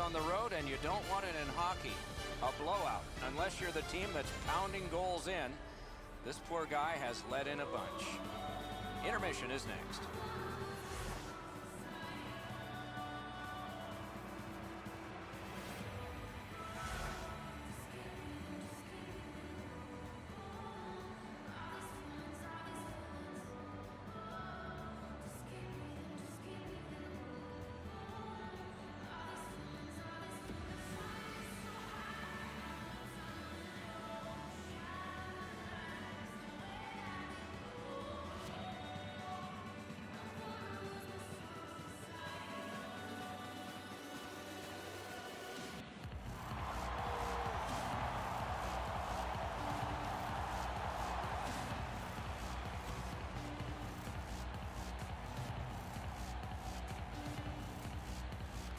on the road, and you don't want it in hockey. A blowout, unless you're the team that's pounding goals in. This poor guy has let in a bunch. Intermission is next.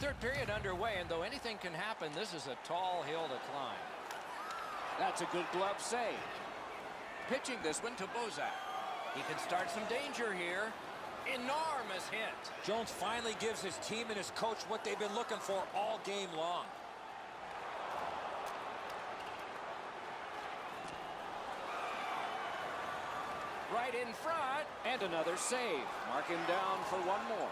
Third period underway, and though anything can happen, this is a tall hill to climb. That's a good glove save. Pitching this one to Bozak. He can start some danger here. Enormous hit. Jones finally gives his team and his coach what they've been looking for all game long. Right in front, and another save. Mark him down for one more.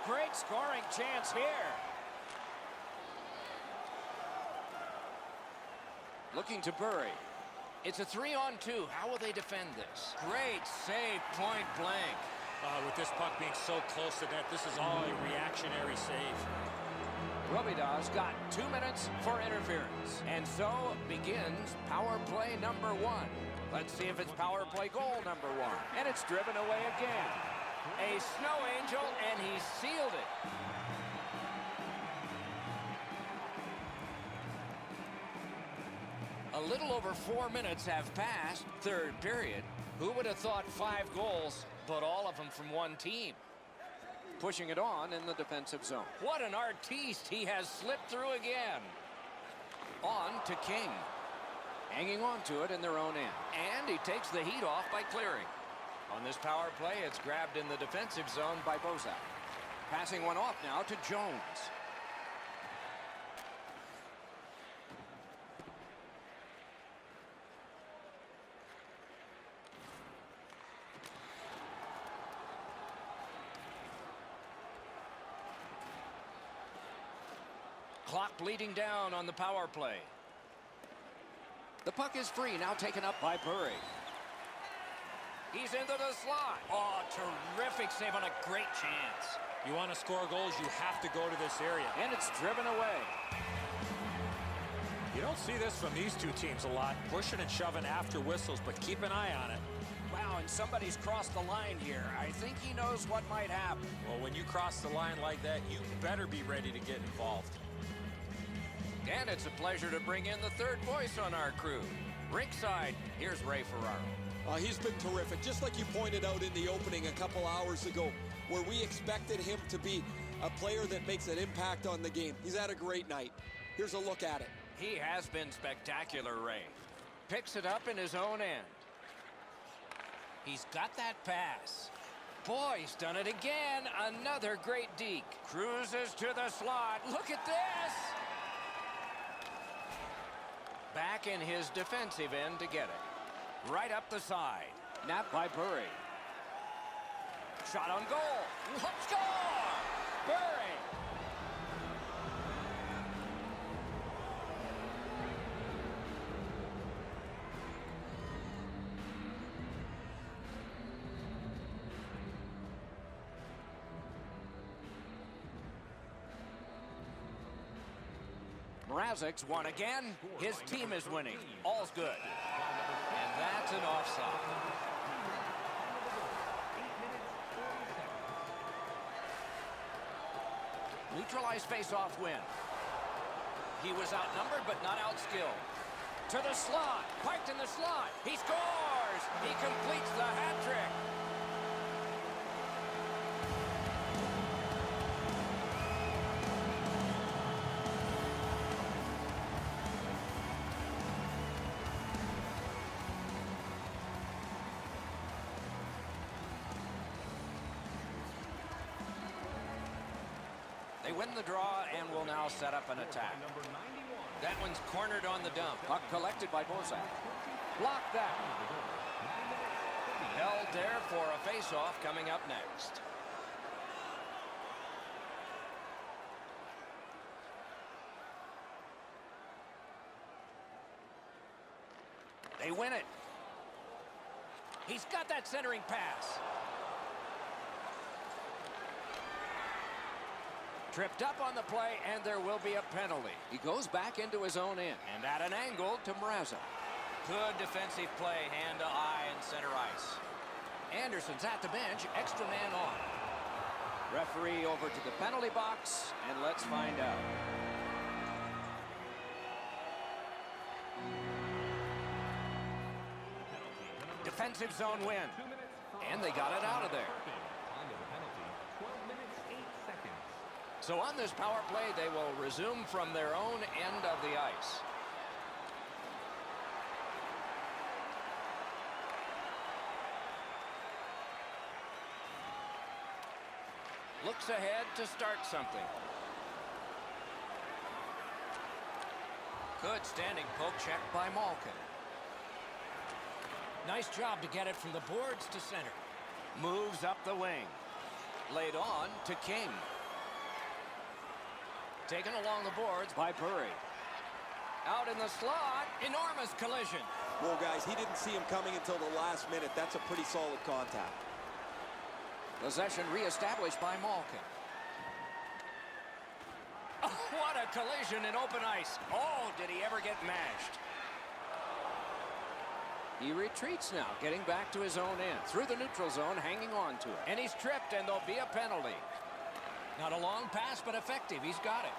Great scoring chance here. Looking to Bury. It's a 3-on-2. How will they defend this? Great save, point blank. With this puck being so close to net, this is all a reactionary save. Robidas got 2 minutes for interference. And so begins power play number 1. Let's see if it's power play goal number 1. And it's driven away again. A snow angel, and he sealed it. A little over 4 minutes have passed, third period. Who would have thought 5 goals, but all of them from one team? Pushing it on in the defensive zone. What an artiste. He has slipped through again. On to King. Hanging on to it in their own end. And he takes the heat off by clearing. On this power play, it's grabbed in the defensive zone by Bozak. Passing one off now to Jones. Clock bleeding down on the power play. The puck is free, now taken up by Bury. He's into the slot. Oh, terrific save on a great chance. You want to score goals, you have to go to this area. And it's driven away. You don't see this from these two teams a lot, pushing and shoving after whistles, but keep an eye on it. Wow, and somebody's crossed the line here. I think he knows what might happen. Well, when you cross the line like that, you better be ready to get involved. And it's a pleasure to bring in the third voice on our crew. Rinkside, here's Ray Ferraro. He's been terrific, just like you pointed out in the opening a couple hours ago, where we expected him to be a player that makes an impact on the game. He's had a great night. Here's a look at it. He has been spectacular, Ray. Picks it up in his own end. He's got that pass. Boy, he's done it again. Another great deke. Cruises to the slot. Look at this! Back in his defensive end to get it. Right up the side. Napped by Bury. Shot on goal. Let's score! Bury! Mrazek's won again. His team is winning. All's good. And that's an offside. Neutralized face-off win. He was outnumbered but not outskilled. To the slot. Parked in the slot. He scores! He completes the hat trick. They win the draw and will now set up an attack. That one's cornered on the dump. Puck collected by Bozak. Block that. Held there for a face-off coming up next. They win it. He's got that centering pass. Tripped up on the play, and there will be a penalty. He goes back into his own end, and at an angle to Mrazek. Good defensive play, hand to eye and center ice. Anderson's at the bench, extra man on. Referee over to the penalty box, and let's find out. Defensive zone win, and they got it out of there. So on this power play, they will resume from their own end of the ice. Looks ahead to start something. Good standing poke check by Malkin. Nice job to get it from the boards to center. Moves up the wing. Laid on to King. Taken along the boards by Burry. Out in the slot, enormous collision. Well, guys, he didn't see him coming until the last minute. That's a pretty solid contact. Possession reestablished by Malkin. Oh, what a collision in open ice. Oh, did he ever get mashed. He retreats now, getting back to his own end. Through the neutral zone, hanging on to it. And he's tripped, and there'll be a penalty. Not a long pass, but effective. He's got it.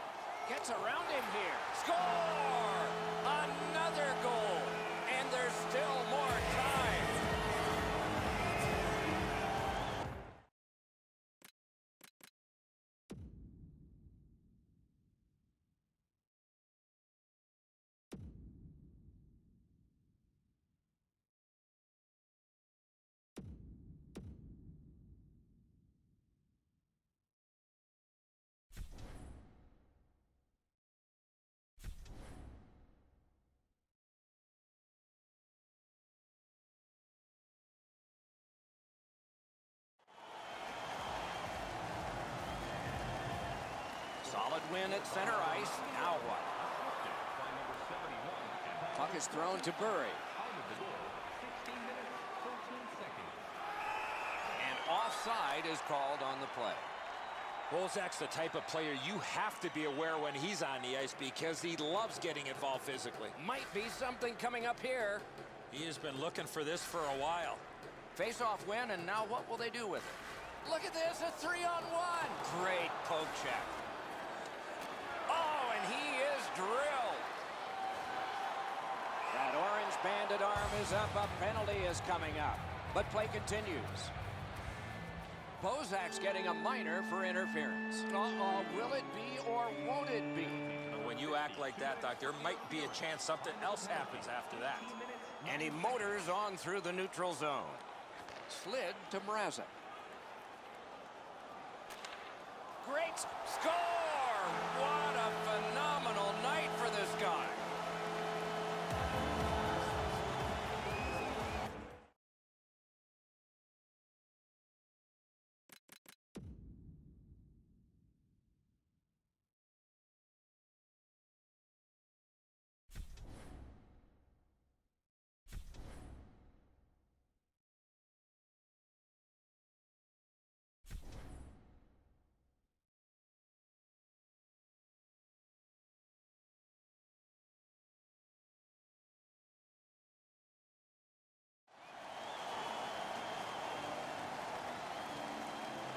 Gets around him here. Score! Another goal. And there's still more time. Solid win at center ice. Now what? Puck is thrown to Burry. And offside is called on the play. Bozak's the type of player you have to be aware when he's on the ice because he loves getting involved physically. Might be something coming up here. He has been looking for this for a while. Face-off win, and now what will they do with it? Look at this, a 3-on-1. Great poke check. Oh, and he is drilled. That orange banded arm is up. A penalty is coming up. But play continues. Bozak's getting a minor for interference. Will it be or won't it be? When you act like that, Doc, there might be a chance something else happens after that. And he motors on through the neutral zone. Slid to Mrazek. Great score! What a phenomenal night for this guy.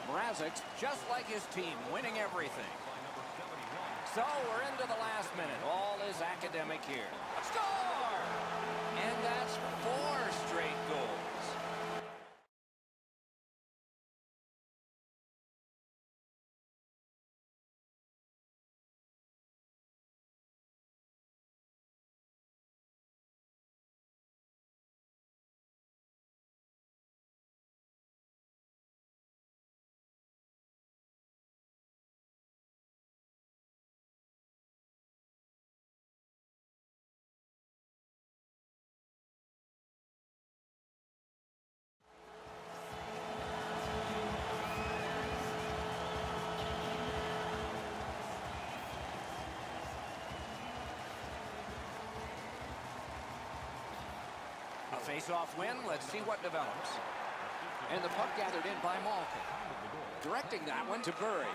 Mrazek's just like his team, winning everything. So we're into the last minute. All is academic here. Score! And that's 4 straight goals. A face-off win. Let's see what develops. And the puck gathered in by Malkin. Directing that one to Burry.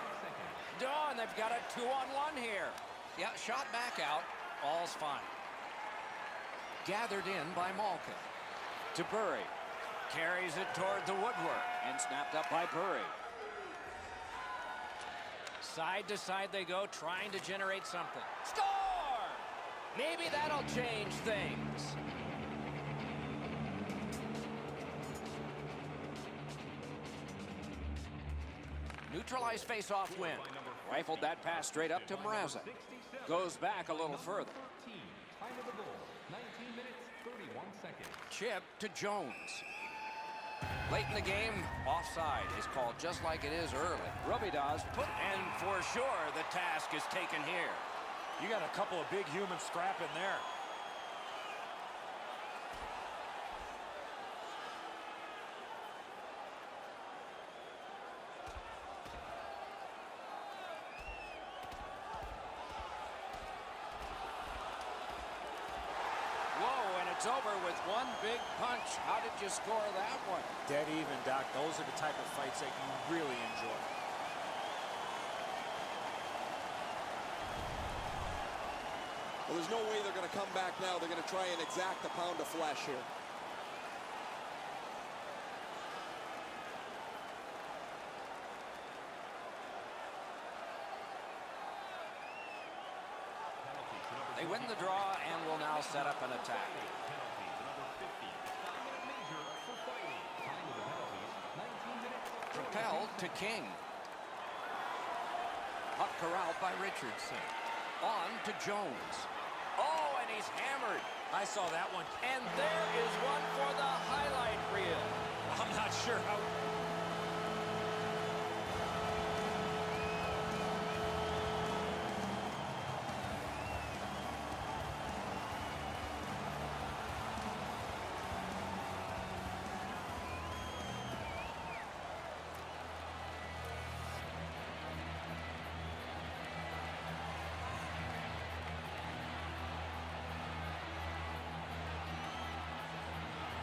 Dawn, they've got a 2-on-1 here. Yeah, shot back out. All's fine. Gathered in by Malkin. To Burry. Carries it toward the woodwork. And snapped up by Burry. Side to side they go, trying to generate something. Score! Maybe that'll change things. Neutralized face-off win. Rifled that pass straight up to Mrazek. Goes back a little further. Chip to Jones. Late in the game, offside is called just like it is early. Robidas put, and for sure the task is taken here. You got a couple of big humans scrapping there. It's over with one big punch. How did you score that one? Dead even, Doc. Those are the type of fights that you really enjoy. Well, there's no way they're going to come back now. They're going to try and exact a pound of flesh here. They win the draw and will now set up an attack. Propelled to King. Puck corralled by Richardson. On to Jones. Oh, and he's hammered. I saw that one. And there is one for the highlight reel. I'm not sure how